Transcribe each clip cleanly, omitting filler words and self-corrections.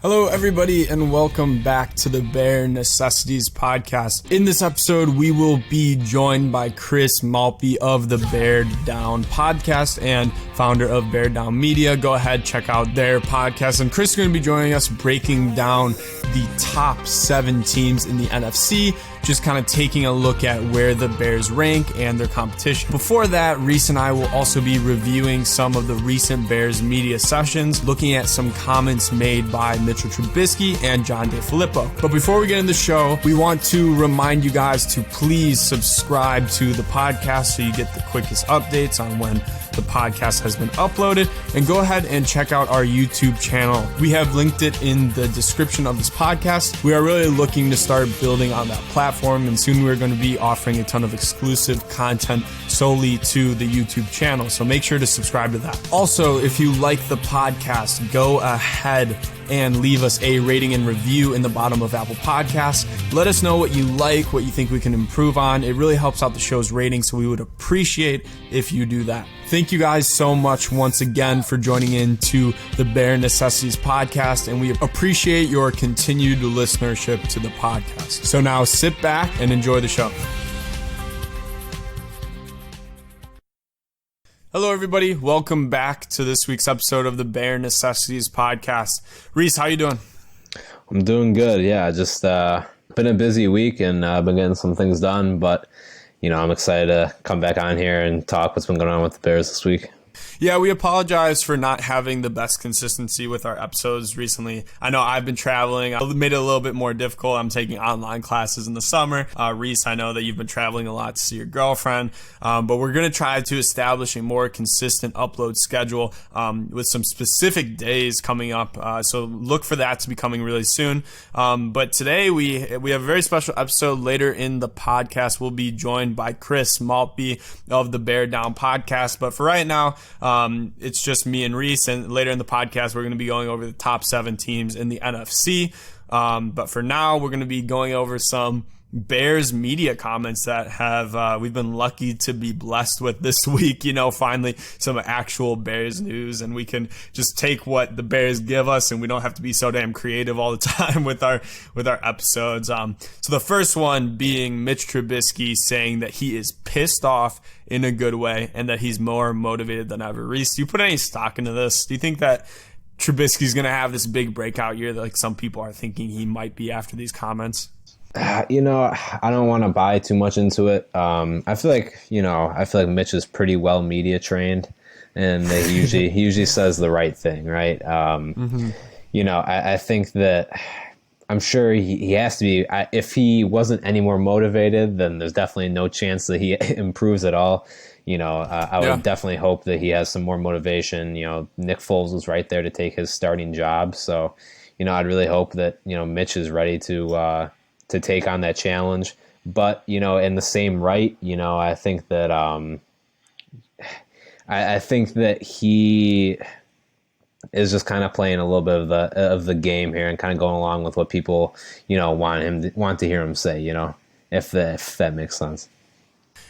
Hello, everybody, and welcome back to the Bear Necessities Podcast. In this episode, we will be joined by Chris Maltby of the Bear Down Podcast and founder of Bear Down Media. Go ahead, check out their podcast. And Chris is going to be joining us breaking down the top 7 teams in the NFC, just kind of taking a look at where the Bears rank and their competition. Before that, Reese and I will also be reviewing some of the recent Bears media sessions, looking at some comments made by Mitchell Trubisky and John Defillipo. But before we get into the show, we want to remind you guys to please subscribe to the podcast so you get the quickest updates on when the podcast has been uploaded, and go ahead and check out our YouTube channel. We have linked it in the description of this podcast. We are really looking to start building on that platform, and soon we're going to be offering a ton of exclusive content solely to the YouTube channel, so make sure to subscribe to that. Also, if you like the podcast, go ahead and leave us a rating and review in the bottom of Apple Podcasts. Let us know what you like, what you think we can improve on. It really helps out the show's rating, so we would appreciate if you do that. Thank you guys so much once again for joining in to the Bear Necessities Podcast, and we appreciate your continued listenership to the podcast. So now sit back and enjoy the show. Hello, everybody. Welcome back to this week's episode of the Bear Necessities Podcast. Reese, how you doing? I'm doing good. Yeah, just been a busy week and been getting some things done, but I'm excited to come back on here and talk what's been going on with the Bears this week. Yeah, we apologize for not having the best consistency with our episodes recently. I know I've been traveling. I made it a little bit more difficult. I'm taking online classes in the summer. Reese, I know that you've been traveling a lot to see your girlfriend, but we're going to try to establish a more consistent upload schedule with some specific days coming up. So look for that to be coming really soon. But today we have a very special episode. Later in the podcast, we'll be joined by Chris Maltby of the Bear Down Podcast. But for right now, it's just me and Reese, and later in the podcast, we're going to be going over the top 7 teams in the NFC. But for now, we're going to be going over some Bears media comments that have we've been lucky to be blessed with this week. Finally some actual Bears news, and we can just take what the Bears give us, and we don't have to be so damn creative all the time with our episodes. So the first one being Mitch Trubisky saying that he is pissed off in a good way and that he's more motivated than ever. Reese, do you put any stock into this? Do you think that Trubisky's going to have this big breakout year that like some people are thinking he might be after these comments? I don't want to buy too much into it. I feel like Mitch is pretty well media trained, and he usually says the right thing, right? I think that I'm sure he has to be. If he wasn't any more motivated, then there's definitely no chance that he improves at all. I would definitely hope that he has some more motivation. Nick Foles was right there to take his starting job, so I'd really hope that Mitch is ready to take on that challenge. But, in the same right, I think that I think that he is just kind of playing a little bit of the game here and kind of going along with what people, want to hear him say, if that makes sense.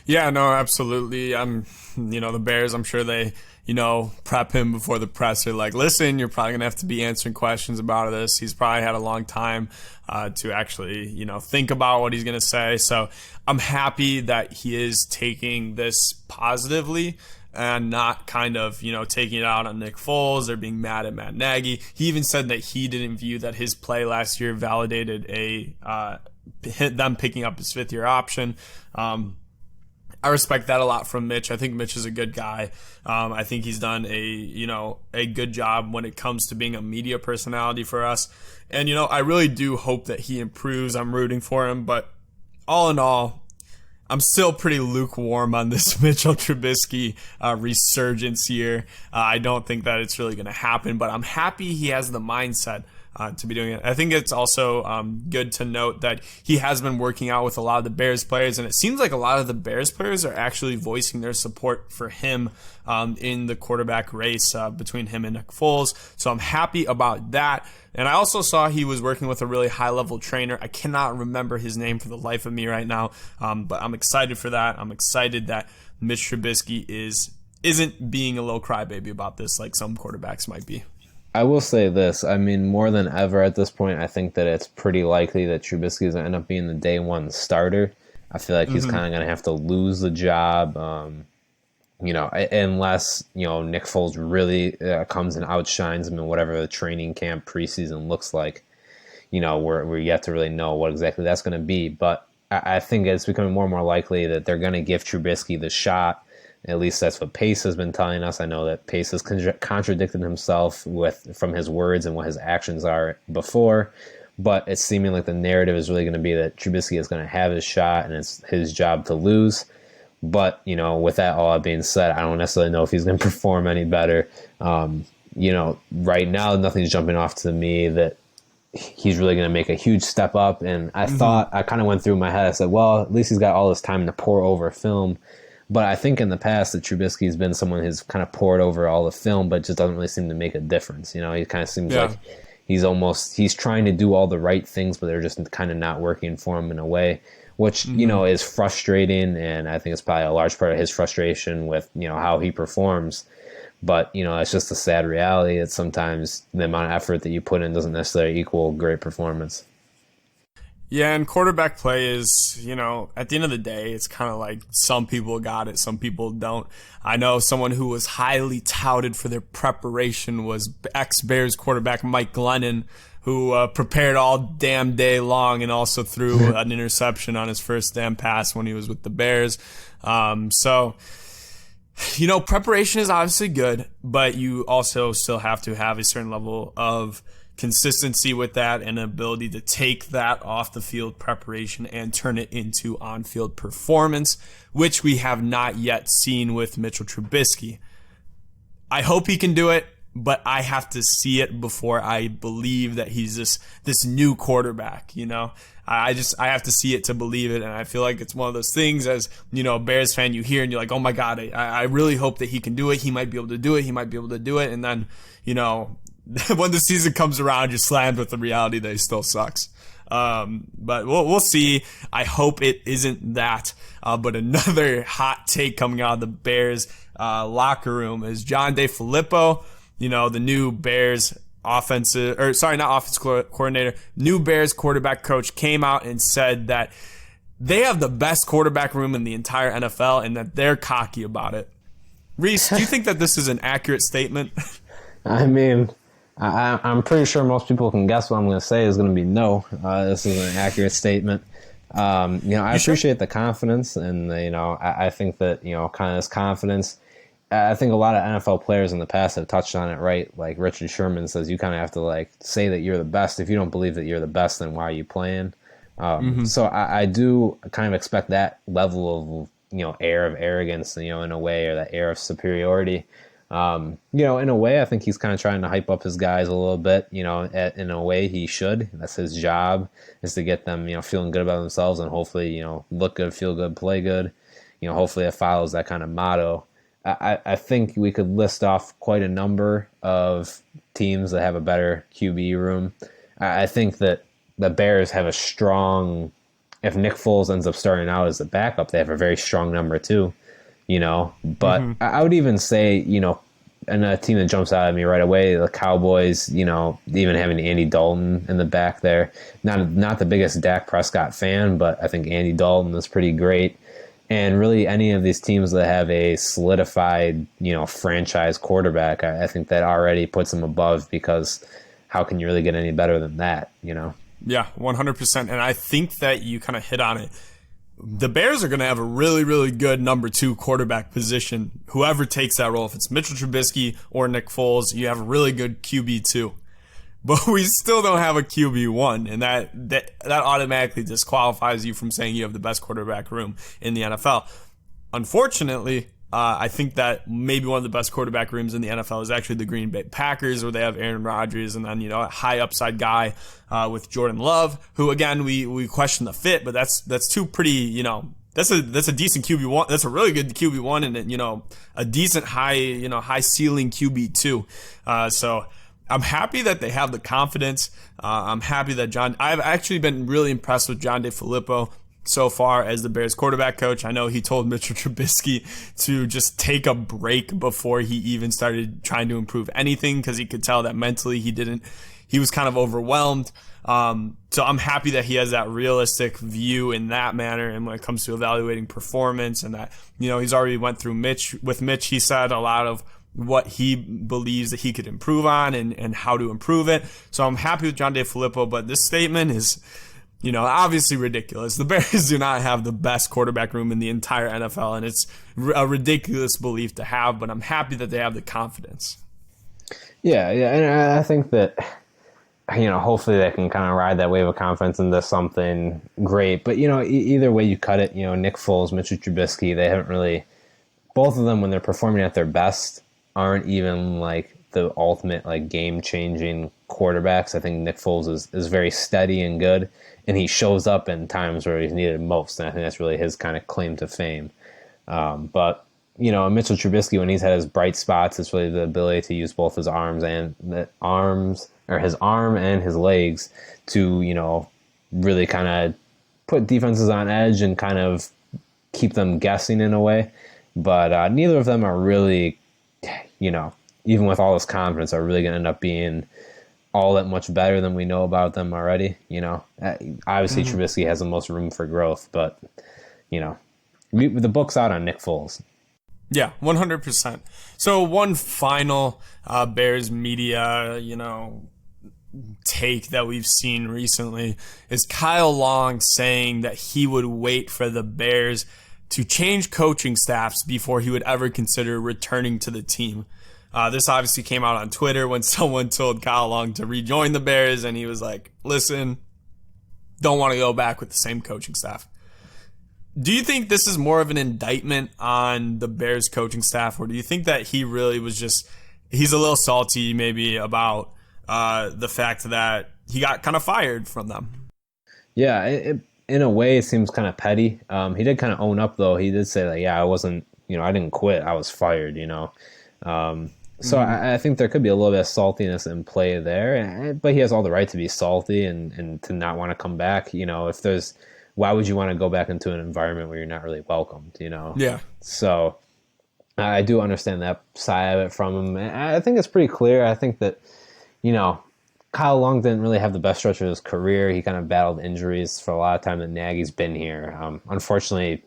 Yeah, no, absolutely. The Bears, I'm sure they, prep him before the presser. Like, listen, you're probably going to have to be answering questions about this. He's probably had a long time to actually, think about what he's going to say. So I'm happy that he is taking this positively and not kind of, taking it out on Nick Foles or being mad at Matt Nagy. He even said that he didn't view that his play last year validated them picking up his 5th-year option. I respect that a lot from Mitch. I think Mitch is a good guy. I think he's done a good job when it comes to being a media personality for us. And, I really do hope that he improves. I'm rooting for him. But all in all, I'm still pretty lukewarm on this Mitchell Trubisky resurgence here. I don't think that it's really going to happen, but I'm happy he has the mindset to be doing it. I think it's also good to note that he has been working out with a lot of the Bears players, and it seems like a lot of the Bears players are actually voicing their support for him in the quarterback race between him and Nick Foles. So I'm happy about that. And I also saw he was working with a really high-level trainer. I cannot remember his name for the life of me right now, but I'm excited for that. I'm excited that Mitch Trubisky isn't being a little crybaby about this like some quarterbacks might be. I will say this. I mean, more than ever at this point, I think that it's pretty likely that Trubisky is going to end up being the day one starter. I feel like he's kind of going to have to lose the job, unless, Nick Foles really comes and outshines him in whatever the training camp preseason looks like. We're yet to really know what exactly that's going to be. But I think it's becoming more and more likely that they're going to give Trubisky the shot. At least that's what Pace has been telling us. I know that Pace has contradicted himself from his words and what his actions are before, but it's seeming like the narrative is really going to be that Trubisky is going to have his shot and it's his job to lose. But, with that all being said, I don't necessarily know if he's going to perform any better. Right now, nothing's jumping off to me that he's really going to make a huge step up. And I thought, I kind of went through my head, I said, well, at least he's got all this time to pour over film. But I think in the past that Trubisky's been someone who's kind of poured over all the film, but just doesn't really seem to make a difference. He kind of seems like he's trying to do all the right things, but they're just kind of not working for him in a way, which, is frustrating. And I think it's probably a large part of his frustration with, how he performs. But, it's just a sad reality that sometimes the amount of effort that you put in doesn't necessarily equal great performance. Yeah, and quarterback play is, at the end of the day, it's kind of like some people got it, some people don't. I know someone who was highly touted for their preparation was ex-Bears quarterback Mike Glennon, who prepared all damn day long and also threw an interception on his first damn pass when he was with the Bears. Preparation is obviously good, but you also still have to have a certain level of consistency with that and ability to take that off the field preparation and turn it into on-field performance, which we have not yet seen with Mitchell Trubisky. I hope he can do it, but I have to see it before I believe that he's this new quarterback. I have to see it to believe it, and I feel like it's one of those things as, a Bears fan, you hear and you're like, oh my God, I really hope that he can do it. He might be able to do it. And then, when the season comes around, you're slammed with the reality that he still sucks. But we'll see. I hope it isn't that. But another hot take coming out of the Bears locker room is John Defillipo, the new Bears coordinator, new Bears quarterback coach, came out and said that they have the best quarterback room in the entire NFL and that they're cocky about it. Reese, do you think that this is an accurate statement? I mean, I'm pretty sure most people can guess what I'm going to say is going to be no. This is an accurate statement. I appreciate the confidence, and I think that kind of this confidence. I think a lot of NFL players in the past have touched on it, right? Like Richard Sherman says, you kind of have to say that you're the best. If you don't believe that you're the best, then why are you playing? So I do kind of expect that level of air of arrogance, in a way, or that air of superiority. In a way, I think he's kind of trying to hype up his guys a little bit. In a way, he should. That's his job, is to get them, feeling good about themselves and hopefully, look good, feel good, play good. Hopefully it follows that kind of motto. I think we could list off quite a number of teams that have a better QB room. I think that the Bears have a strong, if Nick Foles ends up starting out as the backup, they have a very strong number two. But I would even say, and a team that jumps out at me right away, the Cowboys, even having Andy Dalton in the back there. Not the biggest Dak Prescott fan, but I think Andy Dalton is pretty great. And really any of these teams that have a solidified, franchise quarterback, I think that already puts them above, because how can you really get any better than that, Yeah, 100%. And I think that you kind of hit on it. The Bears are going to have a really, really good number two quarterback position. Whoever takes that role, if it's Mitchell Trubisky or Nick Foles, you have a really good QB2. But we still don't have a QB1, and that automatically disqualifies you from saying you have the best quarterback room in the NFL. Unfortunately, I think that maybe one of the best quarterback rooms in the NFL is actually the Green Bay Packers, where they have Aaron Rodgers and then, a high upside guy with Jordan Love, who, again, we question the fit, but that's two pretty, that's a decent QB1. That's a really good QB1 and, a decent high ceiling QB2. So I'm happy that they have the confidence. I'm happy that I've actually been really impressed with John Defillipo. so far as the Bears quarterback coach. I know he told Mitchell Trubisky to just take a break before he even started trying to improve anything, because he could tell that mentally he was kind of overwhelmed. So I'm happy that he has that realistic view in that manner. And when it comes to evaluating performance, and that, he's already went through Mitch, he said a lot of what he believes that he could improve on and how to improve it. So I'm happy with John Defillipo, but this statement is, obviously ridiculous. The Bears do not have the best quarterback room in the entire NFL, and it's a ridiculous belief to have, but I'm happy that they have the confidence. Yeah, and I think that, hopefully they can kind of ride that wave of confidence into something great. But, either way you cut it, Nick Foles, Mitchell Trubisky, they haven't really, both of them when they're performing at their best aren't even like the ultimate like game-changing quarterbacks. I think Nick Foles is very steady and good, and he shows up in times where he's needed most, and I think that's really his kind of claim to fame. But Mitchell Trubisky, when he's had his bright spots, it's really the ability to use both his arm and his legs to really kind of put defenses on edge and kind of keep them guessing in a way. But neither of them are really, even with all this confidence, are really going to end up being all that much better than we know about them already. Obviously Trubisky has the most room for growth, but the book's out on Nick Foles. Yeah, 100%. So one final Bears media, take that we've seen recently is Kyle Long saying that he would wait for the Bears to change coaching staffs before he would ever consider returning to the team. This obviously came out on Twitter when someone told Kyle Long to rejoin the Bears, and he was like, listen, don't want to go back with the same coaching staff. Do you think this is more of an indictment on the Bears coaching staff, or do you think that he really was he's a little salty maybe about the fact that he got kind of fired from them? Yeah, in a way it seems kind of petty. He did kind of own up, though. He did say that, I wasn't, I didn't quit. I was fired, So I think there could be a little bit of saltiness in play there, but he has all the right to be salty and to not want to come back. Why would you want to go back into an environment where you're not really welcomed, Yeah. So I do understand that side of it from him. I think it's pretty clear. I think that, Kyle Long didn't really have the best stretch of his career. He kind of battled injuries for a lot of time that Nagy's been here. Unfortunately,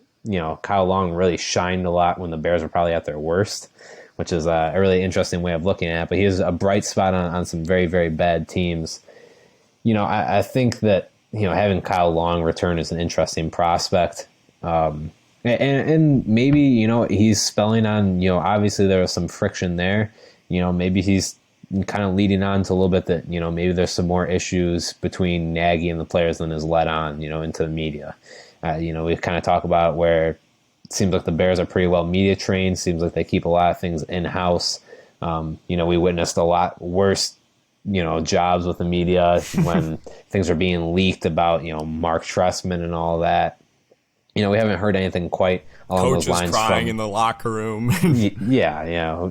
Kyle Long really shined a lot when the Bears were probably at their worst, which is a really interesting way of looking at it. But he was a bright spot on some very, very bad teams. I think that, having Kyle Long return is an interesting prospect. And maybe, he's spelling on, obviously there was some friction there. Maybe he's kind of leading on to a little bit that, maybe there's some more issues between Nagy and the players than is led on, into the media. We kind of talk about where it seems like the Bears are pretty well media trained. Seems like they keep a lot of things in-house. We witnessed a lot worse jobs with the media when things are being leaked about, Mark Trestman and all that. We haven't heard anything quite along those lines. Coaches crying in the locker room. Yeah.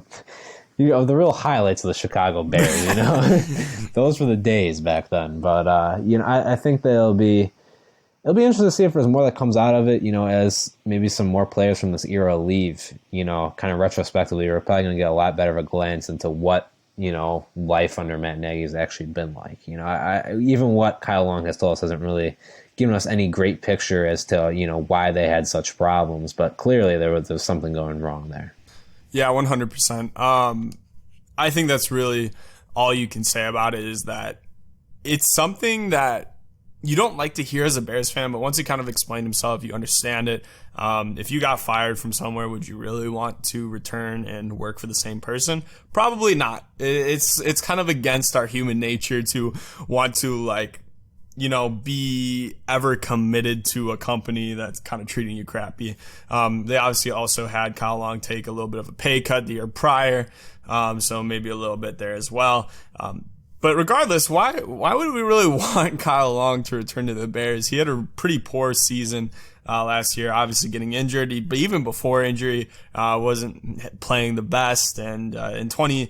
The real highlights of the Chicago Bears, those were the days back then. But, I think that it'll be interesting to see if there's more that comes out of it, as maybe some more players from this era leave, kind of retrospectively. We're probably going to get a lot better of a glance into what, life under Matt Nagy has actually been like. Even what Kyle Long has told us hasn't really given us any great picture as to, why they had such problems. But clearly there was something going wrong there. Yeah, 100%. I think that's really all you can say about it, is that it's something that you don't like to hear as a Bears fan, but once he kind of explained himself, you understand it. If you got fired from somewhere, would you really want to return and work for the same person? Probably not. It's kind of against our human nature to want to be ever committed to a company that's kind of treating you crappy. They obviously also had Kyle Long take a little bit of a pay cut the year prior, so maybe a little bit there as well. But regardless, why would we really want Kyle Long to return to the Bears? He had a pretty poor season last year, obviously getting injured. But even before injury, wasn't playing the best. And in 2020,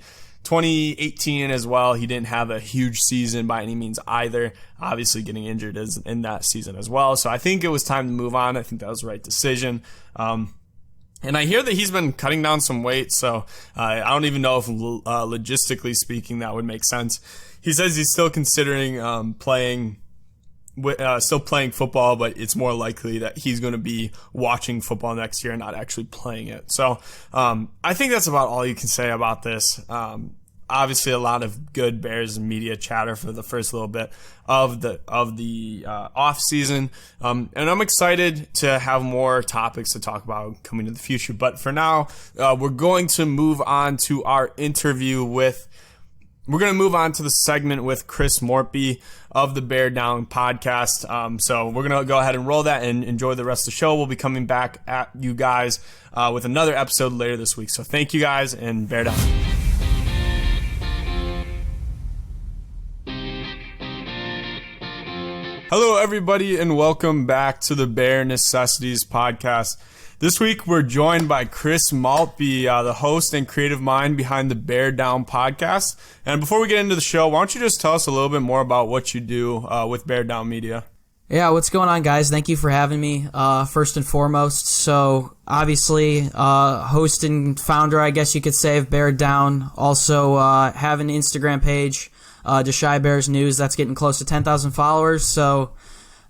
2018 as well, he didn't have a huge season by any means either. Obviously getting injured in that season as well. So I think it was time to move on. I think that was the right decision. And I hear that he's been cutting down some weight, so I don't even know if logistically speaking that would make sense. He says he's still considering playing football, but it's more likely that he's going to be watching football next year and not actually playing it. So I think that's about all you can say about this. Obviously, a lot of good Bears media chatter for the first little bit of the off season, and I'm excited to have more topics to talk about coming to the future. But for now, we're going to move on to our interview with. We're going to move on to the segment with Chris Maltby of the Bear Down Podcast. So we're going to go ahead and roll that and enjoy the rest of the show. We'll be coming back at you guys with another episode later this week. So thank you guys, and Bear Down. Hello, everybody, and welcome back to the Bear Necessities Podcast. This week, we're joined by Chris Maltby, the host and creative mind behind the Bear Down Podcast. And before we get into the show, why don't you just tell us a little bit more about what you do with Bear Down Media? Yeah, what's going on, guys? Thank you for having me, first and foremost. So, obviously, host and founder, I guess you could say, of Bear Down. Also, have an Instagram page, Deshaun Bears News. That's getting close to 10,000 followers. So,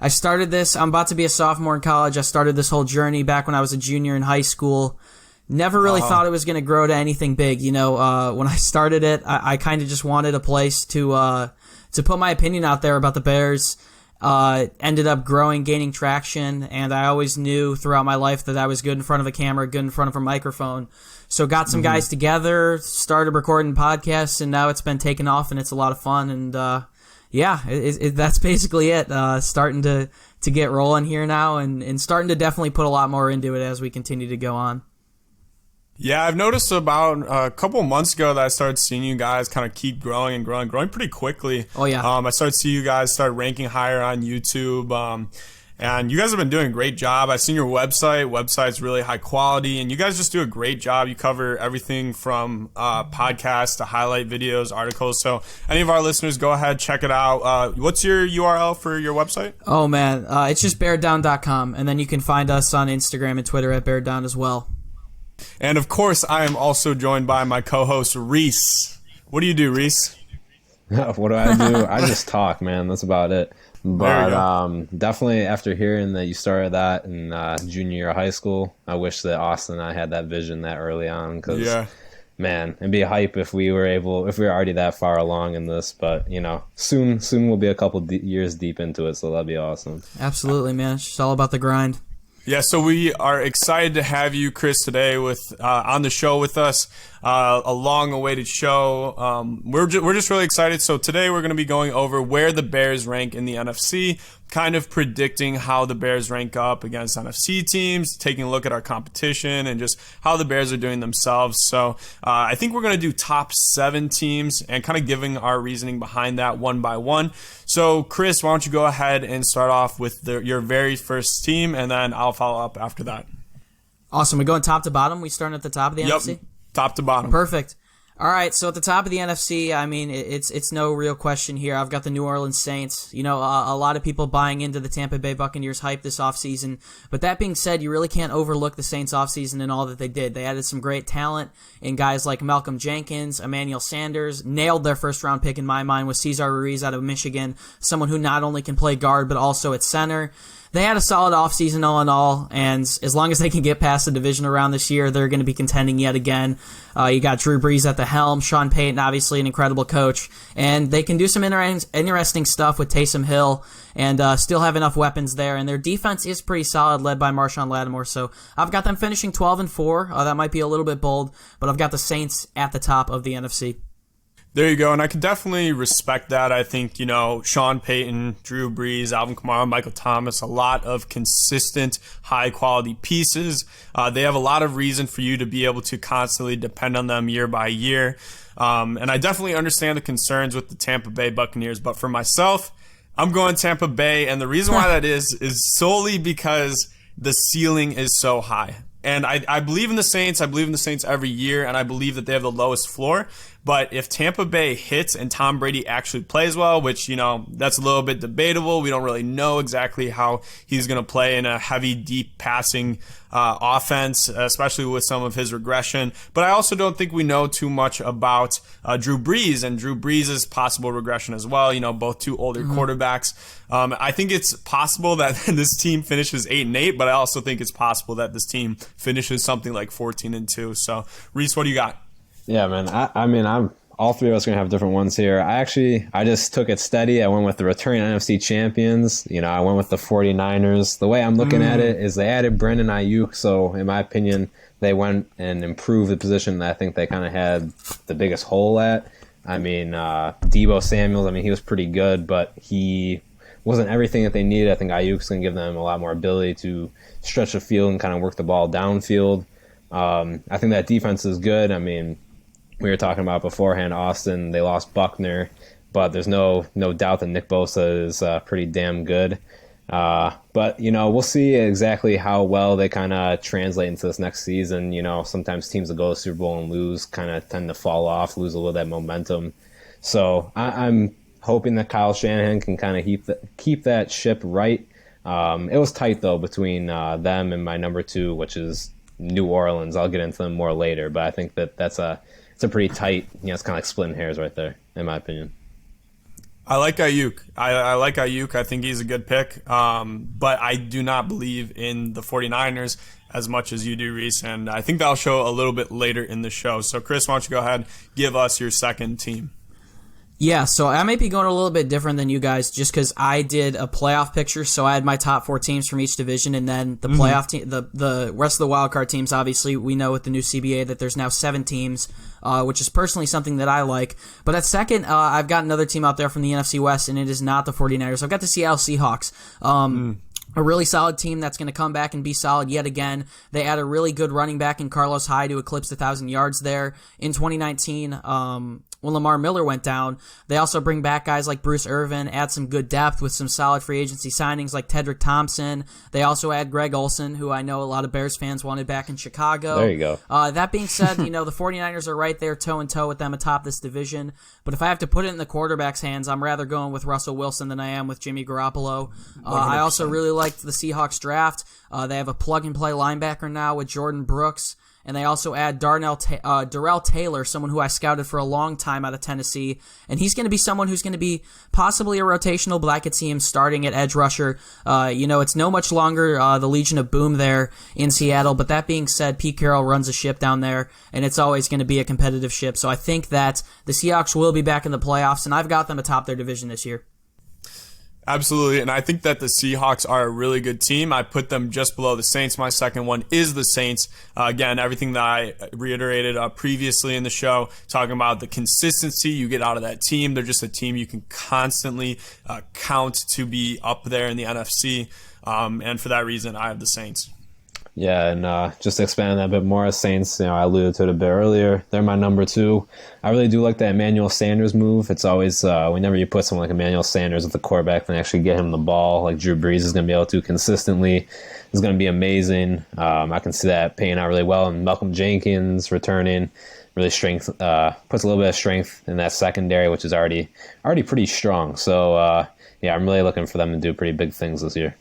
I started this. I'm about to be a sophomore in college. I started this whole journey back when I was a junior in high school. Never really thought it was going to grow to anything big. You know, when I started it, I kind of just wanted a place to put my opinion out there about the Bears. Ended up growing, gaining traction, and I always knew throughout my life that I was good in front of a camera, good in front of a microphone. So got some guys together, started recording podcasts, and now it's been taken off, and it's a lot of fun. And that's basically it. Starting to get rolling here now, and starting to definitely put a lot more into it as we continue to go on. Yeah, I've noticed about a couple months ago that I started seeing you guys kind of keep growing and growing pretty quickly. Oh, yeah. I started seeing you guys start ranking higher on YouTube, and you guys have been doing a great job. I've seen your website's really high quality, and you guys just do a great job. You cover everything from podcasts to highlight videos, articles. So any of our listeners, go ahead, check it out. What's your URL for your website? Oh, man, it's just beardown.com, and then you can find us on Instagram and Twitter at beardown as well. And, of course, I am also joined by my co-host, Reese. What do you do, Reese? What do I do? I just talk, man. That's about it. But definitely after hearing that you started that in junior year of high school, I wish that Austin and I had that vision that early on. Because, man, it'd be hype if we were already that far along in this. But, you know, soon we'll be a couple years deep into it, so that'd be awesome. Absolutely, man. It's just all about the grind. Yeah, so we are excited to have you, Chris, today on the show with us. A long-awaited show. We're just really excited. So today we're going to be going over where the Bears rank in the NFC, kind of predicting how the Bears rank up against NFC teams, taking a look at our competition, and just how the Bears are doing themselves. So I think we're going to do top 7 teams and kind of giving our reasoning behind that one by one. So, Chris, why don't you go ahead and start off with your very first team, and then I'll follow up after that. Awesome. We're going top to bottom. We starting at the top of the NFC? Top to bottom. Perfect. All right, so at the top of the NFC, I mean, it's no real question here. I've got the New Orleans Saints. You know, a lot of people buying into the Tampa Bay Buccaneers hype this offseason. But that being said, you really can't overlook the Saints offseason and all that they did. They added some great talent in guys like Malcolm Jenkins, Emmanuel Sanders, nailed their first-round pick in my mind with Cesar Ruiz out of Michigan, someone who not only can play guard but also at center. They had a solid offseason all in all, and as long as they can get past the divisional round this year, they're going to be contending yet again. You got Drew Brees at the helm, Sean Payton, obviously an incredible coach, and they can do some interesting stuff with Taysom Hill and still have enough weapons there, and their defense is pretty solid, led by Marshawn Lattimore, so I've got them finishing 12-4. That might be a little bit bold, but I've got the Saints at the top of the NFC. There you go, and I can definitely respect that. I think, you know, Sean Payton, Drew Brees, Alvin Kamara, Michael Thomas, a lot of consistent, high-quality pieces. They have a lot of reason for you to be able to constantly depend on them year by year. And I definitely understand the concerns with the Tampa Bay Buccaneers, but for myself, I'm going Tampa Bay, and the reason why that is solely because the ceiling is so high. And I believe in the Saints. I believe in the Saints every year, and I believe that they have the lowest floor. But if Tampa Bay hits and Tom Brady actually plays well, which, that's a little bit debatable. We don't really know exactly how he's going to play in a heavy, deep passing offense, especially with some of his regression. But I also don't think we know too much about Drew Brees and Drew Brees' possible regression as well. Both two older quarterbacks. I think it's possible that this team finishes 8-8, but I also think it's possible that this team finishes something like 14-2. So, Reese, what do you got? Yeah, man. I'm all three of us are going to have different ones here. I just took it steady. I went with the returning NFC champions. I went with the 49ers. The way I'm looking at it is they added Brandon Ayuk, so in my opinion, they went and improved the position that I think they kind of had the biggest hole at. Deebo Samuels, he was pretty good, but he wasn't everything that they needed. I think Ayuk's going to give them a lot more ability to stretch the field and kind of work the ball downfield. I think that defense is good. We were talking about beforehand, Austin, they lost Buckner, but there's no doubt that Nick Bosa is pretty damn good. But we'll see exactly how well they kind of translate into this next season. Sometimes teams that go to the Super Bowl and lose kind of tend to fall off, lose a little of that momentum. So I'm hoping that Kyle Shanahan can kind of keep that ship right. It was tight, though, between them and my number 2, which is New Orleans. I'll get into them more later, but I think that it's a pretty tight, it's kind of like splitting hairs right there, in my opinion. I like Ayuk. I like Ayuk. I think he's a good pick. But I do not believe in the 49ers as much as you do, Reese, and I think that'll show a little bit later in the show. So, Chris, why don't you go ahead, give us your second team. Yeah, so I might be going a little bit different than you guys just because I did a playoff picture, so I had my top 4 teams from each division, and then the playoff team, the rest of the wildcard teams, obviously, we know with the new CBA that there's now 7 teams, which is personally something that I like. But at second, I've got another team out there from the NFC West, and it is not the 49ers. I've got the Seattle Seahawks. A really solid team that's going to come back and be solid yet again. They add a really good running back in Carlos Hyde to eclipse 1,000 yards there. In 2019, when Lamar Miller went down, they also bring back guys like Bruce Irvin, add some good depth with some solid free agency signings like Tedrick Thompson. They also add Greg Olsen, who I know a lot of Bears fans wanted back in Chicago. There you go. That being said, the 49ers are right there toe-and-toe with them atop this division. But if I have to put it in the quarterback's hands, I'm rather going with Russell Wilson than I am with Jimmy Garoppolo. I also really liked the Seahawks draft. They have a plug-and-play linebacker now with Jordan Brooks. And they also add Darrell Taylor, someone who I scouted for a long time out of Tennessee. And he's going to be someone who's going to be possibly a rotational, but I could see him starting at edge rusher. It's no much longer the Legion of Boom there in Seattle. But that being said, Pete Carroll runs a ship down there, and it's always going to be a competitive ship. So I think that the Seahawks will be back in the playoffs, and I've got them atop their division this year. Absolutely, and I think that the Seahawks are a really good team. I put them just below the Saints. My second one is the Saints. Again, everything that I reiterated previously in the show, talking about the consistency you get out of that team. They're just a team you can constantly count to be up there in the NFC, and for that reason, I have the Saints. Yeah, and just expanding that a bit more, Saints, I alluded to it a bit earlier. They're my number 2. I really do like that Emmanuel Sanders move. It's always, whenever you put someone like Emmanuel Sanders with the quarterback and actually get him the ball, like Drew Brees is going to be able to consistently, is going to be amazing. I can see that paying out really well. And Malcolm Jenkins returning, really puts a little bit of strength in that secondary, which is already pretty strong. So, I'm really looking for them to do pretty big things this year.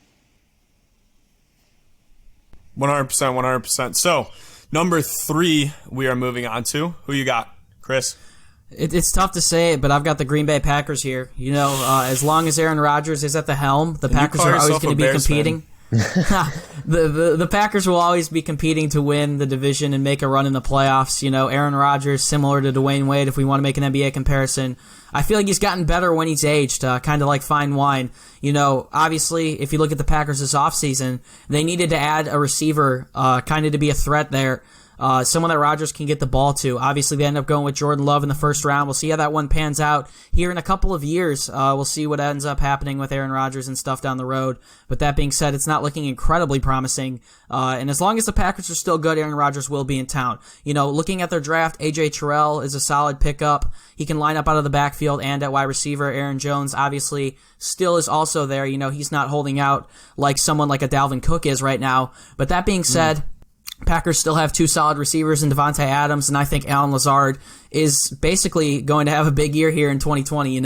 100%. So, number 3, we are moving on to. Who you got, Chris? It's tough to say it, but I've got the Green Bay Packers here. As long as Aaron Rodgers is at the helm, the Packers are always going to be competing. The Packers will always be competing to win the division and make a run in the playoffs. Aaron Rodgers, similar to Dwayne Wade, if we want to make an NBA comparison. I feel like he's gotten better when he's aged, kind of like fine wine. Obviously, if you look at the Packers this offseason, they needed to add a receiver kind of to be a threat there. Someone that Rodgers can get the ball to. Obviously, they end up going with Jordan Love in the first round. We'll see how that one pans out here in a couple of years. We'll see what ends up happening with Aaron Rodgers and stuff down the road. But that being said, it's not looking incredibly promising. And as long as the Packers are still good, Aaron Rodgers will be in town. Looking at their draft, A.J. Terrell is a solid pickup. He can line up out of the backfield and at wide receiver. Aaron Jones, obviously, still is also there. He's not holding out like someone like a Dalvin Cook is right now. But that being said, Packers still have two solid receivers in Devontae Adams, and I think Allen Lazard is basically going to have a big year here in 2020.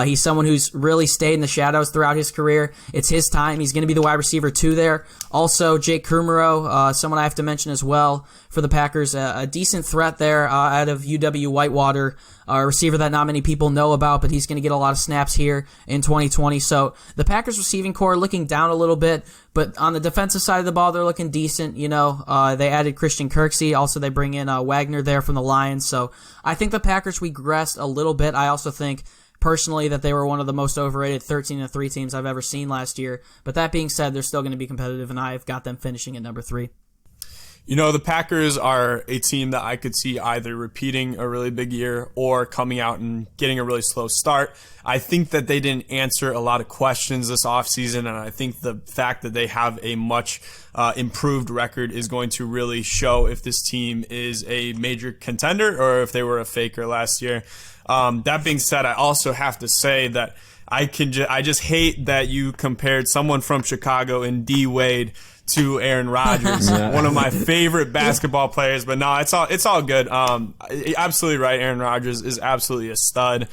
He's someone who's really stayed in the shadows throughout his career. It's his time. He's going to be the wide receiver 2 there. Also, Jake Kummerow, someone I have to mention as well for the Packers, a decent threat there out of UW Whitewater, a receiver that not many people know about, but he's going to get a lot of snaps here in 2020. So the Packers receiving core looking down a little bit, but on the defensive side of the ball, they're looking decent. They added Christian Kirksey. Also, they bring in Wagner there from the Lions. So I think the Packers regressed a little bit. I also think personally that they were one of the most overrated 13-3 teams I've ever seen last year. But that being said, they're still going to be competitive, and I've got them finishing at number 3. The Packers are a team that I could see either repeating a really big year or coming out and getting a really slow start. I think that they didn't answer a lot of questions this offseason, and I think the fact that they have a much improved record is going to really show if this team is a major contender or if they were a faker last year. That being said, I also have to say that I just hate that you compared someone from Chicago in D. Wade to Aaron Rodgers, one of my favorite basketball players. But no, it's all good. Absolutely right. Aaron Rodgers is absolutely a stud.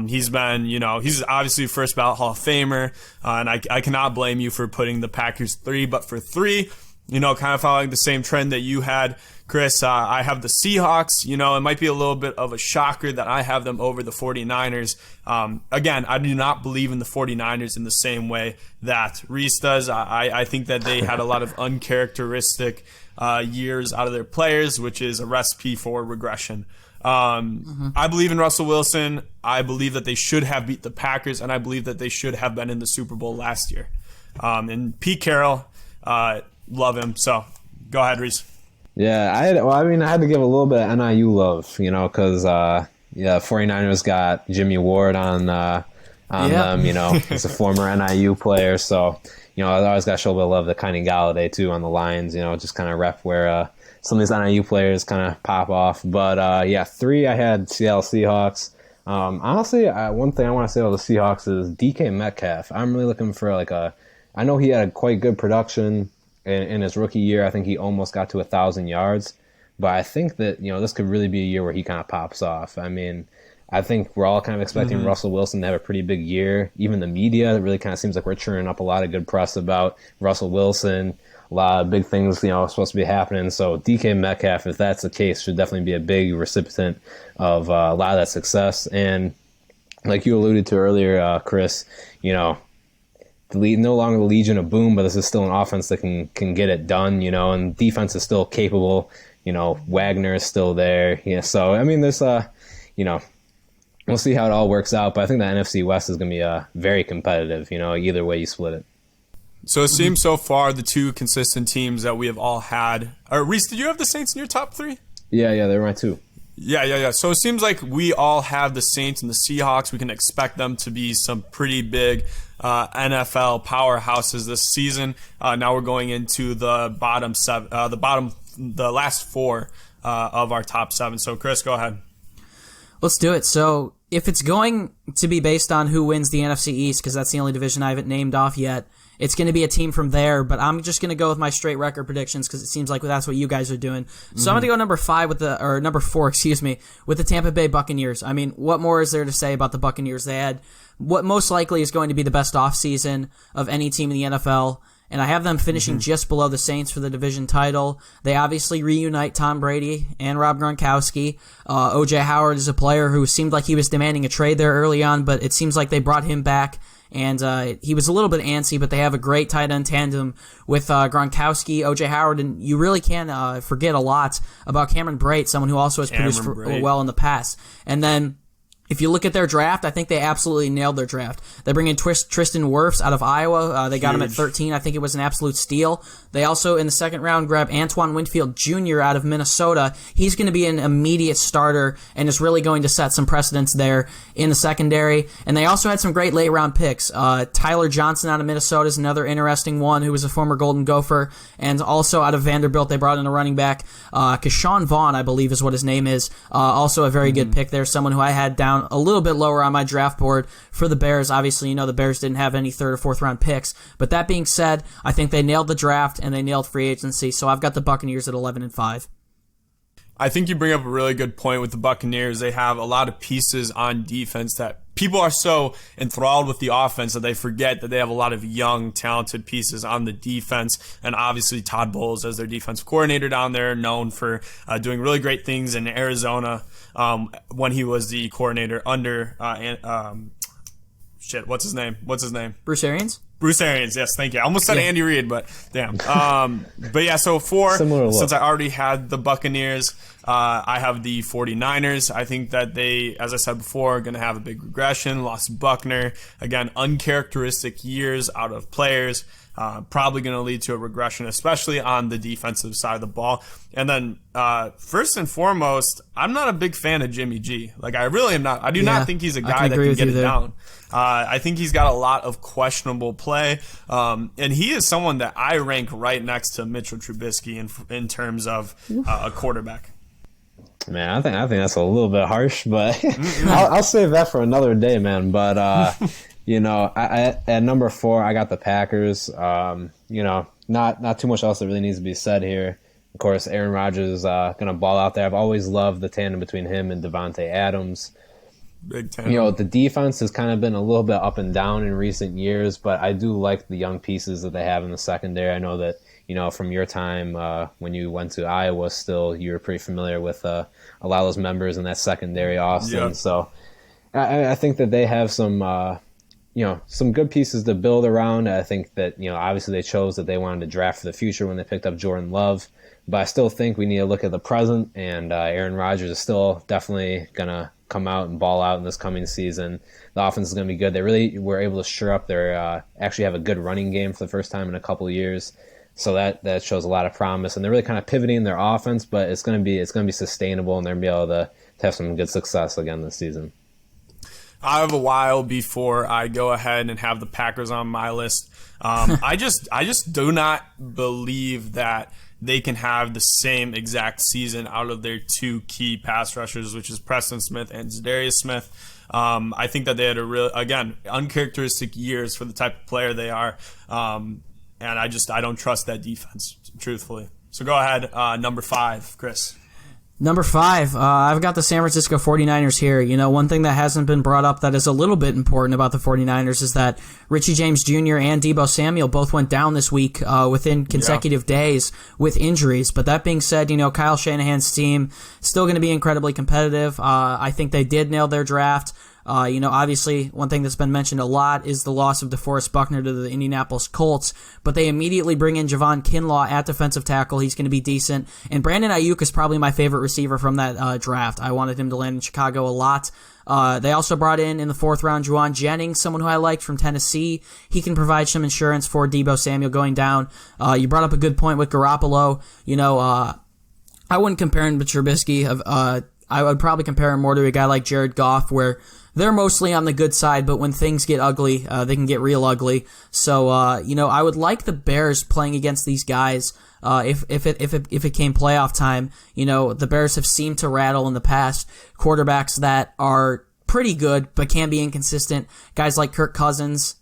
He's been, he's obviously first ballot Hall of Famer, and I cannot blame you for putting the Packers 3. But for 3, kind of following the same trend that you had, Chris, I have the Seahawks. It might be a little bit of a shocker that I have them over the 49ers. Again, I do not believe in the 49ers in the same way that Reese does. I think that they had a lot of uncharacteristic years out of their players, which is a recipe for regression. I believe in Russell Wilson. I believe that they should have beat the Packers, and I believe that they should have been in the Super Bowl last year. And Pete Carroll, love him. So go ahead, Reese. Yeah, I had to give a little bit of NIU love, because 49ers got Jimmy Ward on them, as a former NIU player. So, I always got to show a bit of love to Kenny Galladay, too, on the Lions, just kind of rep where some of these NIU players kind of pop off. But, 3, I had Seattle Seahawks. Honestly, one thing I want to say about the Seahawks is DK Metcalf. I'm really looking for I know he had a quite good production in his rookie year. I think he almost got to 1,000 yards. But I think that, this could really be a year where he kind of pops off. I mean, I think we're all kind of expecting Russell Wilson to have a pretty big year. Even the media, it really kind of seems like we're churning up a lot of good press about Russell Wilson. A lot of big things, supposed to be happening. So DK Metcalf, if that's the case, should definitely be a big recipient of a lot of that success. And like you alluded to earlier, Chris, no longer the Legion of Boom, but this is still an offense that can get it done, and defense is still capable. Wagner is still there. Yeah, so I mean, there's we'll see how it all works out, but I think the NFC West is going to be very competitive. Either way you split it. So it seems so far the 2 consistent teams that we have all had. Reese, did you have the Saints in your top 3? Yeah, they were my 2. Yeah. So it seems like we all have the Saints and the Seahawks. We can expect them to be some pretty big NFL powerhouses this season. Now we're going into the bottom 7, the last 4 of our top 7. So Chris, go ahead. Let's do it. So if it's going to be based on who wins the NFC East, because that's the only division I haven't named off yet, it's going to be a team from there, but I'm just going to go with my straight record predictions because it seems like that's what you guys are doing. So I'm going to go number 4, with the Tampa Bay Buccaneers. I mean, what more is there to say about the Buccaneers? They had what most likely is going to be the best offseason of any team in the NFL, and I have them finishing just below the Saints for the division title. They obviously reunite Tom Brady and Rob Gronkowski. O.J. Howard is a player who seemed like he was demanding a trade there early on, but it seems like they brought him back. And he was a little bit antsy, but they have a great tight end tandem with Gronkowski, O.J. Howard, and you really can't forget a lot about Cameron Brate, someone who also has produced well in the past. And then if you look at their draft, I think they absolutely nailed their draft. They bring in Tristan Wirfs out of Iowa. They got him at 13. I think it was an absolute steal. They also, in the second round, grab Antoine Winfield Jr. out of Minnesota. He's going to be an immediate starter and is really going to set some precedents there in the secondary. And they also had some great late-round picks. Tyler Johnson out of Minnesota is another interesting one who was a former Golden Gopher. And also out of Vanderbilt, they brought in a running back. Keshawn Vaughn, I believe is what his name is. Also a very good pick there, someone who I had down down a little bit lower on my draft board for the Bears. Obviously, the Bears didn't have any third or fourth round picks. But that being said, I think they nailed the draft and they nailed free agency. So I've got the Buccaneers at 11-5. I think you bring up a really good point with the Buccaneers. They have a lot of pieces on defense that people are so enthralled with the offense that they forget that they have a lot of young, talented pieces on the defense. And obviously Todd Bowles as their defensive coordinator down there, known for doing really great things in Arizona when he was the coordinator under what's his name? Bruce Arians? Bruce Arians, yes, thank you. I almost said Andy Reid, but damn. But yeah, so since I already had the Buccaneers, I have the 49ers. I think that they, as I said before, are going to have a big regression. Lost Buckner. Again, uncharacteristic years out of players. Probably going to lead to a regression, especially on the defensive side of the ball. And then, first and foremost, I'm not a big fan of Jimmy G. Like, I really am not. I do not think he's a guy that can get it down. I think he's got a lot of questionable play. And he is someone that I rank right next to Mitchell Trubisky in terms of a quarterback. Man, I think that's a little bit harsh, but I'll save that for another day, man. But I at number 4, I got the Packers. Not too much else that really needs to be said here. Of course, Aaron Rodgers is going to ball out there. I've always loved the tandem between him and Devontae Adams. Big tandem. The defense has kind of been a little bit up and down in recent years, but I do like the young pieces that they have in the secondary. I know that, from your time when you went to Iowa still, you were pretty familiar with a lot of those members in that secondary, Austin. Yep. So I think that they have some good pieces to build around. I think that, obviously they chose that they wanted to draft for the future when they picked up Jordan Love. But I still think we need to look at the present, and Aaron Rodgers is still definitely going to come out and ball out in this coming season. The offense is going to be good. They really were able to sure up their actually have a good running game for the first time in a couple of years. So that shows a lot of promise. And they're really kind of pivoting their offense, but it's going to be sustainable, and they're going to be able to have some good success again this season. I have a while before I go ahead and have the Packers on my list. I just do not believe that they can have the same exact season out of their 2 key pass rushers, which is Preston Smith and Zadarius Smith. I think that they had uncharacteristic years for the type of player they are. And I don't trust that defense, truthfully. So go ahead, number 5, Chris. Number 5, I've got the San Francisco 49ers here. One thing that hasn't been brought up that is a little bit important about the 49ers is that Richie James Jr. and Deebo Samuel both went down this week within consecutive days with injuries. But that being said, Kyle Shanahan's team still going to be incredibly competitive. I think they did nail their draft. Obviously, one thing that's been mentioned a lot is the loss of DeForest Buckner to the Indianapolis Colts, but they immediately bring in Javon Kinlaw at defensive tackle. He's going to be decent. And Brandon Ayuk is probably my favorite receiver from that draft. I wanted him to land in Chicago a lot. They also brought in the 4th round, Juwan Jennings, someone who I liked from Tennessee. He can provide some insurance for Deebo Samuel going down. You brought up a good point with Garoppolo. I wouldn't compare him to Trubisky. I would probably compare him more to a guy like Jared Goff, where they're mostly on the good side, but when things get ugly, they can get real ugly. So, I would like the Bears playing against these guys. If it came playoff time, the Bears have seemed to rattle in the past quarterbacks that are pretty good but can be inconsistent. Guys like Kirk Cousins,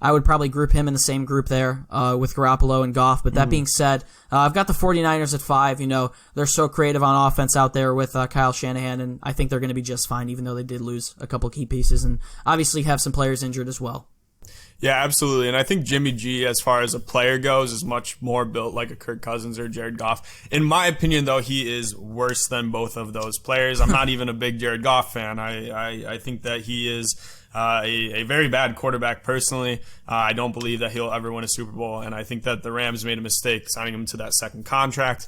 I would probably group him in the same group there with Garoppolo and Goff. But that being said, I've got the 49ers at 5. They're so creative on offense out there with Kyle Shanahan, and I think they're going to be just fine, even though they did lose a couple key pieces and obviously have some players injured as well. Yeah, absolutely. And I think Jimmy G, as far as a player goes, is much more built like a Kirk Cousins or Jared Goff. In my opinion, though, he is worse than both of those players. I'm not even a big Jared Goff fan. I think that he is a very bad quarterback personally. I don't believe that he'll ever win a Super Bowl, and I think that the Rams made a mistake signing him to that second contract.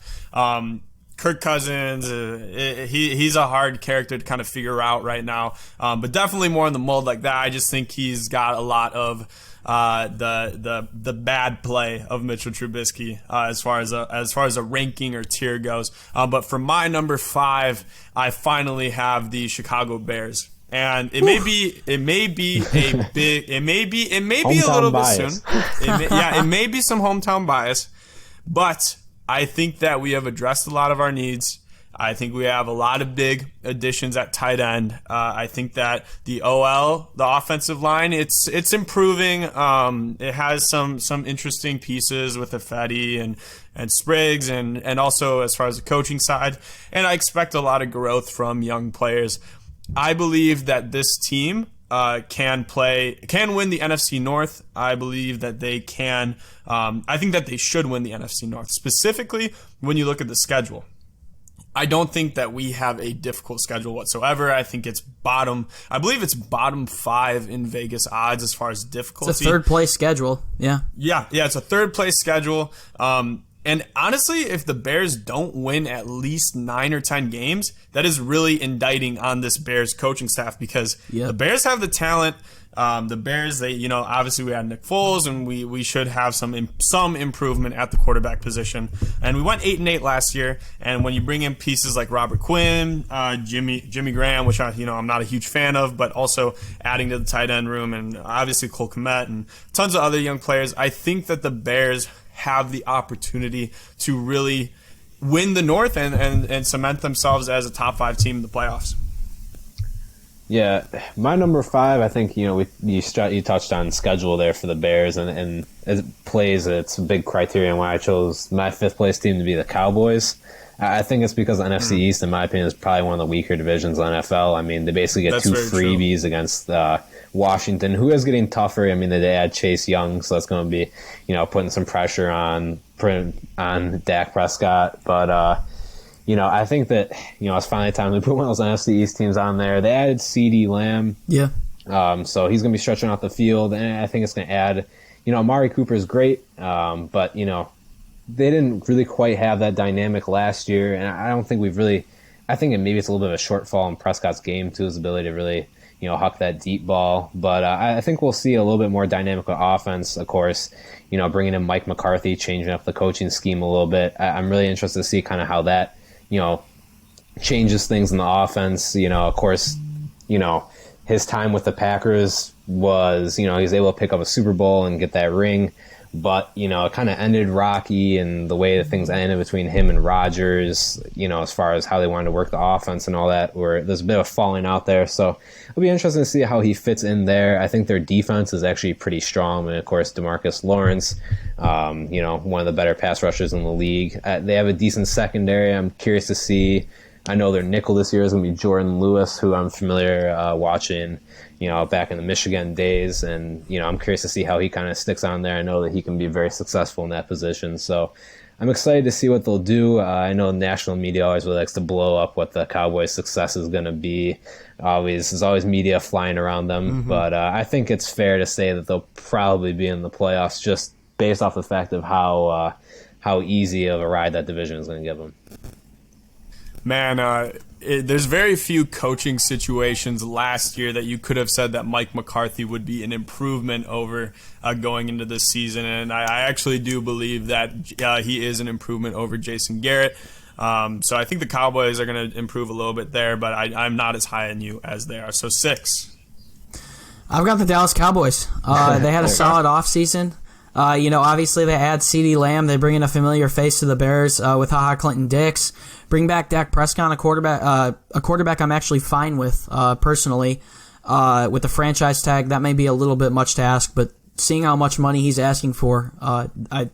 Kirk Cousins, he's a hard character to kind of figure out right now, but definitely more in the mold like that. I just think he's got a lot of the bad play of Mitchell Trubisky as far as a ranking or tier goes. But for my number 5, I finally have the Chicago Bears. And it may be a little bit soon. It may be some hometown bias, but I think that we have addressed a lot of our needs. I think we have a lot of big additions at tight end. I think that the OL, the offensive line, it's improving. It has some interesting pieces with Ifedi and Spriggs, and also as far as the coaching side. And I expect a lot of growth from young players. I believe that this team can win the NFC North. I believe that they can. I think that they should win the NFC North, specifically when you look at the schedule. I don't think that we have a difficult schedule whatsoever. I think I believe it's bottom 5 in Vegas odds as far as difficulty. It's a third place schedule. Yeah. Yeah, it's a third place schedule. And honestly, if the Bears don't win at least 9 or 10 games, that is really indicting on this Bears coaching staff, because the Bears have the talent. The Bears, they, obviously we had Nick Foles, and we should have some improvement at the quarterback position. And we went 8-8 last year. And when you bring in pieces like Robert Quinn, Jimmy Graham, which I'm not a huge fan of, but also adding to the tight end room, and obviously Cole Kmet and tons of other young players, I think that the Bears have the opportunity to really win the North and cement themselves as a top 5 team in the playoffs. Yeah, my number 5, I think, you touched on schedule there for the Bears, and as it plays, it's a big criterion why I chose my 5th place team to be the Cowboys. I think it's because the NFC East, in my opinion, is probably one of the weaker divisions in the NFL. I mean, they basically get 2 freebies against Washington, who is getting tougher. I mean, they add Chase Young, so that's going to be, putting some pressure on Dak Prescott. But, I think that, it's finally time to put one of those NFC East teams on there. They added CeeDee Lamb. Yeah. So he's going to be stretching out the field, and I think it's going to add, Amari Cooper is great, but, they didn't really quite have that dynamic last year, and I don't think I think maybe it's a little bit of a shortfall in Prescott's game, too, his ability to really, huck that deep ball. But I think we'll see a little bit more dynamic offense, of course, bringing in Mike McCarthy, changing up the coaching scheme a little bit. I'm really interested to see kind of how that, changes things in the offense. Of course, his time with the Packers was, he was able to pick up a Super Bowl and get that ring. But, it kind of ended rocky, and the way that things ended between him and Rodgers, as far as how they wanted to work the offense and all that, where there's a bit of falling out there. So it'll be interesting to see how he fits in there. I think their defense is actually pretty strong. And, of course, DeMarcus Lawrence, one of the better pass rushers in the league. They have a decent secondary. I'm curious to see. I know their nickel this year is going to be Jordan Lewis, who I'm familiar watching, back in the Michigan days. And, I'm curious to see how he kind of sticks on there. I know that he can be very successful in that position. So I'm excited to see what they'll do. I know national media always really likes to blow up what the Cowboys' success is going to be. There's always media flying around them. Mm-hmm. But I think it's fair to say that they'll probably be in the playoffs just based off the fact of how easy of a ride that division is going to give them. Man, there's very few coaching situations last year that you could have said that Mike McCarthy would be an improvement over going into this season, and I actually do believe that he is an improvement over Jason Garrett. So I think the Cowboys are going to improve a little bit there, but I'm not as high on you as they are. So 6. I've got the Dallas Cowboys. They had a solid offseason. Obviously they add CeeDee Lamb. They bring in a familiar face to the Bears with HaHa Clinton-Dix. Bring back Dak Prescott, a quarterback I'm actually fine with personally. With the franchise tag, that may be a little bit much to ask, but seeing how much money he's asking for,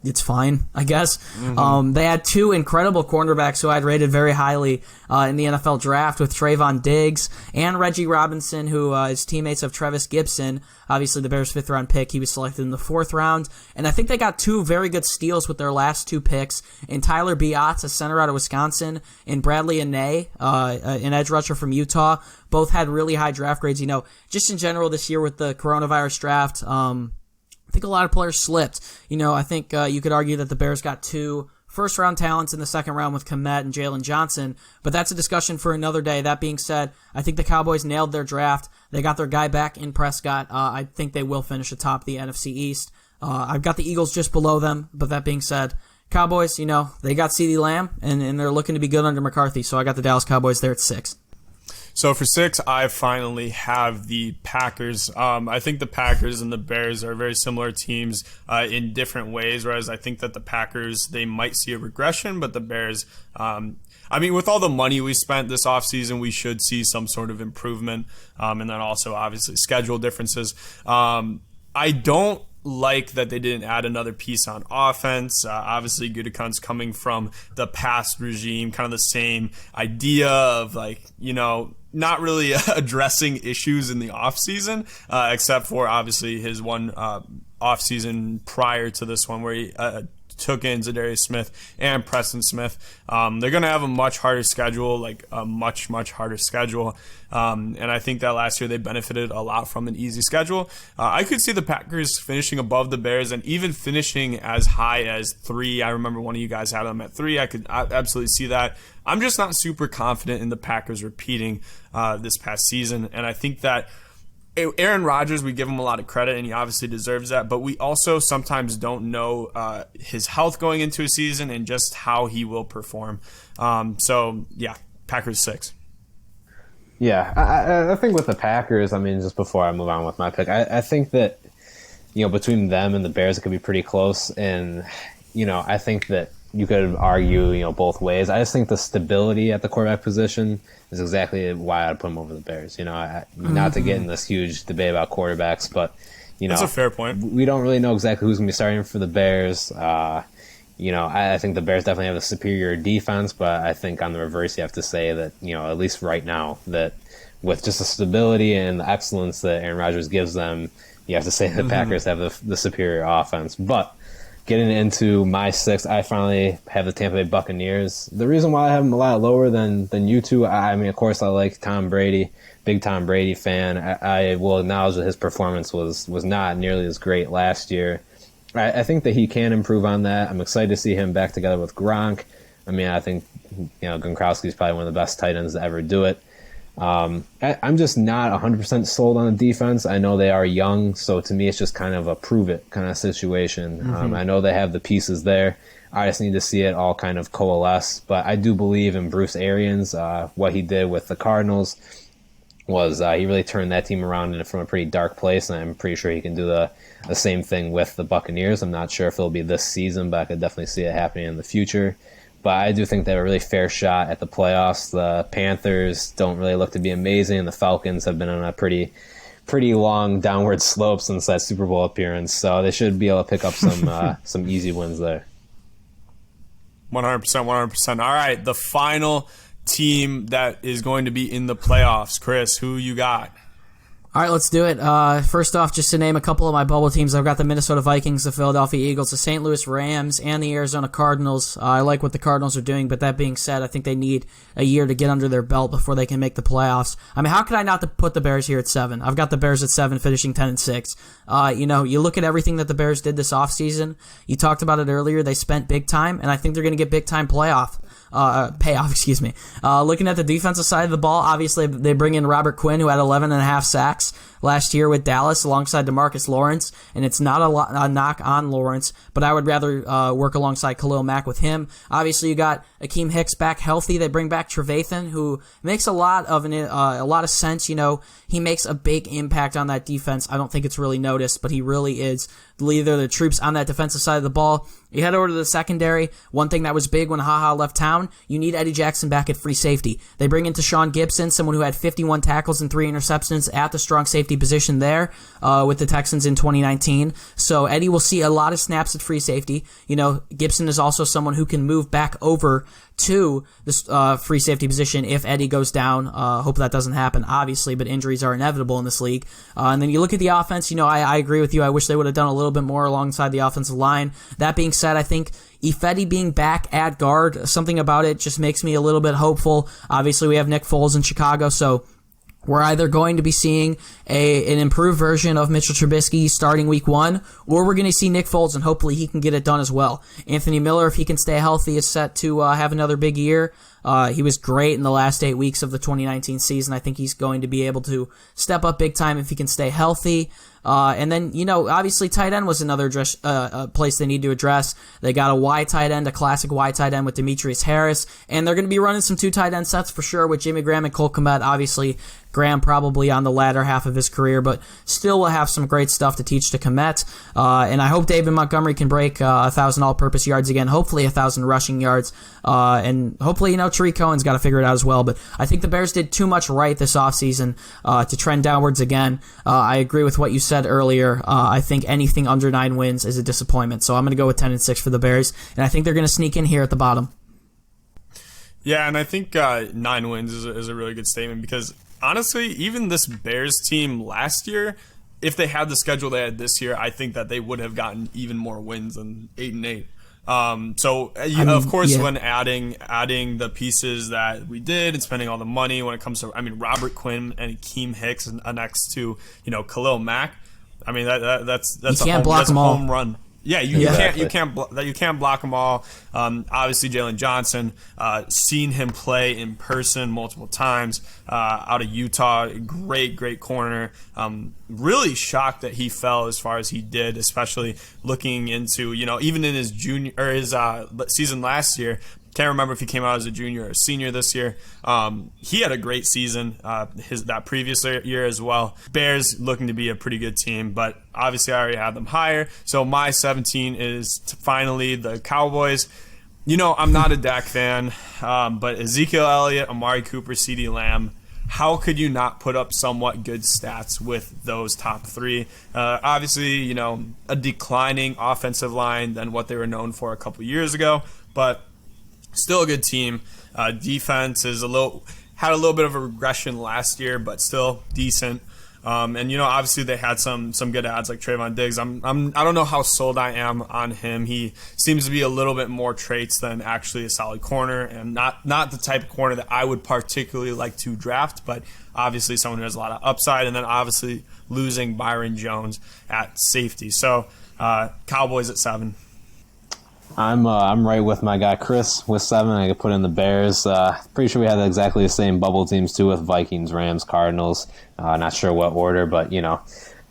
it's fine, I guess. Mm-hmm. They had 2 incredible cornerbacks who I'd rated very highly in the NFL draft, with Trayvon Diggs and Reggie Robinson, who is teammates of Trevis Gibson. Obviously, the Bears' 5th-round pick. He was selected in the 4th round. And I think they got 2 very good steals with their last 2 picks, in Tyler Biatz, a center out of Wisconsin, and Bradley Anae, an edge rusher from Utah. Both had really high draft grades. Just in general this year with the coronavirus draft, I think a lot of players slipped. I think you could argue that the Bears got 2 first-round talents in the 2nd round with Kmet and Jalen Johnson, but that's a discussion for another day. That being said, I think the Cowboys nailed their draft. They got their guy back in Prescott. I think they will finish atop the NFC East. I've got the Eagles just below them, but that being said, Cowboys, they got CeeDee Lamb, and they're looking to be good under McCarthy, so I got the Dallas Cowboys there at 6. So for 6, I finally have the Packers. I think the Packers and the Bears are very similar teams in different ways, whereas I think that the Packers, they might see a regression, but the Bears, with all the money we spent this offseason, we should see some sort of improvement, and then also obviously schedule differences. I don't like that they didn't add another piece on offense. Obviously, Gutekunst's coming from the past regime, kind of the same idea of not really addressing issues in the offseason, except for obviously his one offseason prior to this one where he took in Zadarius Smith and Preston Smith. They're going to have a much harder schedule, much harder schedule. And I think that last year they benefited a lot from an easy schedule. I could see the Packers finishing above the Bears and even finishing as high as 3. I remember one of you guys had them at 3. I could absolutely see that. I'm just not super confident in the Packers repeating this past season. And I think that Aaron Rodgers, we give him a lot of credit, and he obviously deserves that, but we also sometimes don't know his health going into a season and just how he will perform. Packers 6. Yeah, I think with the Packers, just before I move on with my pick, I think that, between them and the Bears, it could be pretty close, and, I think that you could argue, both ways. I just think the stability at the quarterback position is exactly why I'd put them over the Bears. Not to get in this huge debate about quarterbacks, but that's a fair point. We don't really know exactly who's going to be starting for the Bears. I think the Bears definitely have a superior defense, but I think on the reverse, you have to say that at least right now, that with just the stability and the excellence that Aaron Rodgers gives them, you have to say the Packers have the superior offense. But getting into my 6, I finally have the Tampa Bay Buccaneers. The reason why I have them a lot lower than you two, of course, I like Tom Brady, big Tom Brady fan. I will acknowledge that his performance was not nearly as great last year. I think that he can improve on that. I'm excited to see him back together with Gronk. I think Gronkowski is probably one of the best tight ends to ever do it. I'm just not 100% sold on the defense. I know they are young, so to me it's just kind of a prove it kind of situation. I know they have the pieces there. I just need to see it all kind of coalesce. But I do believe in Bruce Arians. What he did with the Cardinals was he really turned that team around from a pretty dark place, and I'm pretty sure he can do the same thing with the Buccaneers. I'm not sure if it'll be this season, but I could definitely see it happening in the future. But I do think they have a really fair shot at the playoffs. The Panthers don't really look to be amazing. The Falcons have been on a pretty long downward slope since that Super Bowl appearance, so they should be able to pick up some easy wins there. 100%. All right, the final team that is going to be in the playoffs. Chris, who you got? All right, let's do it. First off, just to name a couple of my bubble teams, I've got the Minnesota Vikings, the Philadelphia Eagles, the St. Louis Rams, and the Arizona Cardinals. I like what the Cardinals are doing, but that being said, I think they need a year to get under their belt before they can make the playoffs. How could I not put the Bears here at 7? I've got the Bears at 7, finishing 10-6. You look at everything that the Bears did this offseason. You talked about it earlier. They spent big time, and I think they're going to get big time payoff. Looking at the defensive side of the ball, obviously they bring in Robert Quinn, who had 11.5 sacks last year with Dallas alongside DeMarcus Lawrence, and it's not a knock on Lawrence, but I would rather work alongside Khalil Mack with him. Obviously, you got Akeem Hicks back healthy. They bring back Trevathan, who makes a lot of sense. He makes a big impact on that defense. I don't think it's really noticed, but he really is the leader of the troops on that defensive side of the ball. You head over to the secondary. One thing that was big when HaHa left town, you need Eddie Jackson back at free safety. They bring in Tashawn Gibson, someone who had 51 tackles and 3 interceptions at the strong safety position there with the Texans in 2019. So Eddie will see a lot of snaps at free safety. Gibson is also someone who can move back over to the free safety position if Eddie goes down. Hope that doesn't happen, obviously, but injuries are inevitable in this league. And then you look at the offense, I agree with you. I wish they would have done a little bit more alongside the offensive line. That being said, I think Ifedi being back at guard, something about it just makes me a little bit hopeful. Obviously, we have Nick Foles in Chicago, so we're either going to be seeing an improved version of Mitchell Trubisky starting week 1, or we're going to see Nick Foles, and hopefully he can get it done as well. Anthony Miller, if he can stay healthy, is set to have another big year. He was great in the last 8 weeks of the 2019 season. I think he's going to be able to step up big time if he can stay healthy. And then, obviously tight end was another place they need to address. They got a Y tight end, a classic Y tight end with Demetrius Harris, and they're going to be running some 2 tight end sets for sure with Jimmy Graham and Cole Kmet. Obviously, Graham probably on the latter half of his career, but still will have some great stuff to teach to Kmet. And I hope David Montgomery can break 1,000 all-purpose yards again, hopefully 1,000 rushing yards. And hopefully, Tariq Cohen's got to figure it out as well. But I think the Bears did too much right this offseason to trend downwards again. I agree with what you said earlier. I think anything under 9 wins is a disappointment. So I'm going to go with 10-6 for the Bears, and I think they're going to sneak in here at the bottom. Yeah, and I think 9 wins is a really good statement because, honestly, even this Bears team last year, if they had the schedule they had this year, I think that they would have gotten even more wins than 8-8. Of course, when adding the pieces that we did and spending all the money when it comes to, Robert Quinn and Akeem Hicks next to, Khalil Mack, that's a home run. Yeah, you can't block them all. Obviously, Jalen Johnson, seen him play in person multiple times out of Utah. Great corner. Really shocked that he fell as far as he did, especially looking into even in his season last year. Can't remember if he came out as a junior or a senior this year. He had a great season that previous year as well. Bears looking to be a pretty good team, but obviously I already had them higher. So my 17 is finally the Cowboys. I'm not a Dak fan, but Ezekiel Elliott, Amari Cooper, CeeDee Lamb, how could you not put up somewhat good stats with those top 3? Obviously, a declining offensive line than what they were known for a couple years ago, but still a good team. Defense is had a little bit of a regression last year, but still decent. And obviously they had some good ads like Trayvon Diggs. I don't know how sold I am on him. He seems to be a little bit more traits than actually a solid corner, and not the type of corner that I would particularly like to draft. But obviously someone who has a lot of upside, and then obviously losing Byron Jones at safety. So Cowboys at 7. I'm right with my guy Chris with 7. I could put in the Bears. Pretty sure we had exactly the same bubble teams too, with Vikings, Rams, Cardinals. Not sure what order, but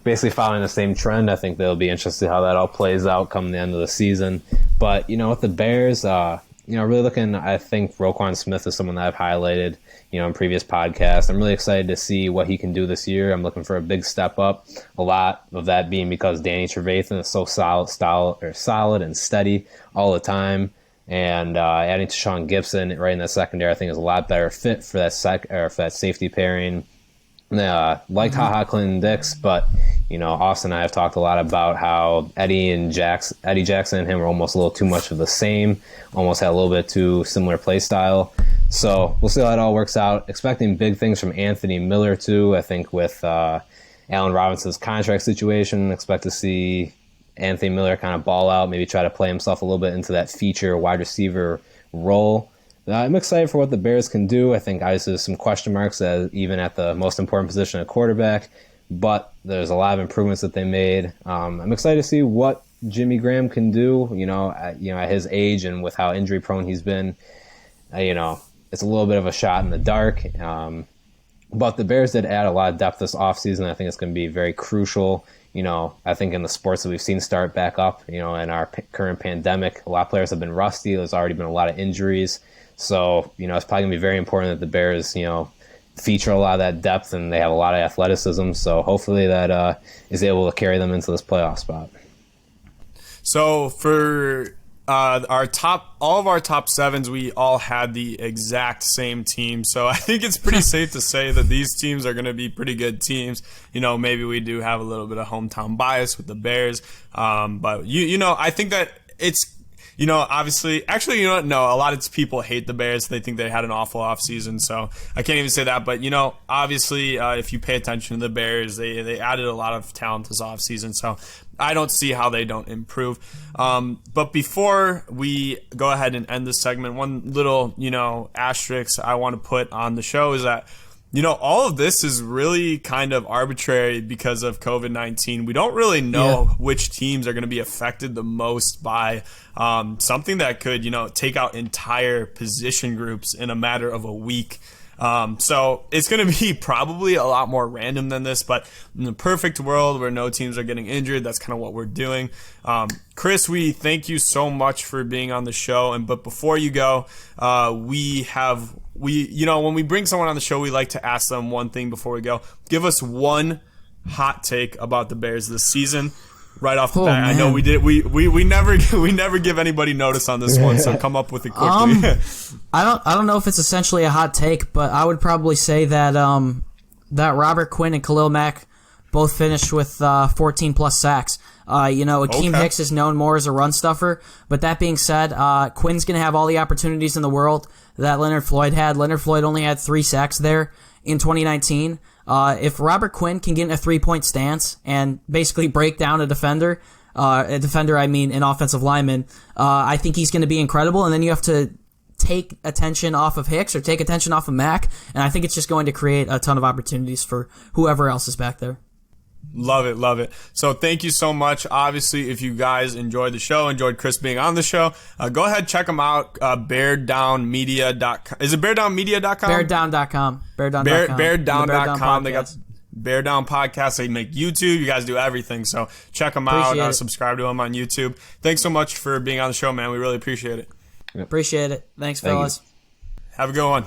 basically following the same trend. I think they'll be interested how that all plays out come the end of the season. But with the Bears, really looking. I think Roquan Smith is someone that I've highlighted in previous podcasts. I'm really excited to see what he can do this year. I'm looking for a big step up. A lot of that being because Danny Trevathan is so solid and steady all the time. And adding to Sean Gibson right in that secondary, I think is a lot better fit for that for that safety pairing. Liked HaHa Clinton-Dix, but Austin and I have talked a lot about how Eddie Jackson and him were almost a little too much of the same, almost had a little bit too similar play style. So we'll see how it all works out. Expecting big things from Anthony Miller too. I think with Allen Robinson's contract situation, expect to see Anthony Miller kind of ball out, maybe try to play himself a little bit into that feature wide receiver role. I'm excited for what the Bears can do. I think obviously there's some question marks even at the most important position at quarterback, but there's a lot of improvements that they made. I'm excited to see what Jimmy Graham can do. At his age and with how injury prone he's been, it's a little bit of a shot in the dark. But the Bears did add a lot of depth this offseason. I think it's going to be very crucial. I think in the sports that we've seen start back up, in our current pandemic, a lot of players have been rusty. There's already been a lot of injuries. So, it's probably going to be very important that the Bears, feature a lot of that depth, and they have a lot of athleticism. So hopefully that is able to carry them into this playoff spot. So for all of our top 7s, we all had the exact same team. So I think it's pretty safe to say that these teams are going to be pretty good teams. Maybe we do have a little bit of hometown bias with the Bears. But I think that it's, obviously, actually, no, a lot of people hate the Bears. They think they had an awful offseason, so I can't even say that. But, obviously, if you pay attention to the Bears, they added a lot of talent this offseason, so I don't see how they don't improve. But before we go ahead and end this segment, one little, asterisk I want to put on the show is that, all of this is really kind of arbitrary because of COVID-19. We don't really know which teams are going to be affected the most by something that could, take out entire position groups in a matter of a week. So it's going to be probably a lot more random than this, but in the perfect world where no teams are getting injured, that's kind of what we're doing. Chris, we thank you so much for being on the show. But before you go, when we bring someone on the show, we like to ask them one thing before we go. Give us one hot take about the Bears this season. Right off the bat, man. I know we did. We never give anybody notice on this one, so come up with it quickly. I don't know if it's essentially a hot take, but I would probably say that that Robert Quinn and Khalil Mack both finished with 14 plus sacks. Akeem Hicks is known more as a run stuffer, but that being said, Quinn's going to have all the opportunities in the world that Leonard Floyd had. Leonard Floyd only had 3 sacks there in 2019. If Robert Quinn can get in a 3-point stance and basically break down a defender, I mean an offensive lineman, I think he's going to be incredible. And then you have to take attention off of Hicks or take attention off of Mack, and I think it's just going to create a ton of opportunities for whoever else is back there. Love it. So thank you so much. Obviously, if you guys enjoyed the show, enjoyed Chris being on the show, go ahead, check them out, beardownmedia.com. Is it beardownmedia.com? Beardown.com. Beardown.com. They got Bear Down Podcast. They make YouTube. You guys do everything. So check them out. Subscribe to them on YouTube. Thanks so much for being on the show, man. We really appreciate it. Appreciate it. Thanks, fellas. Have a good one.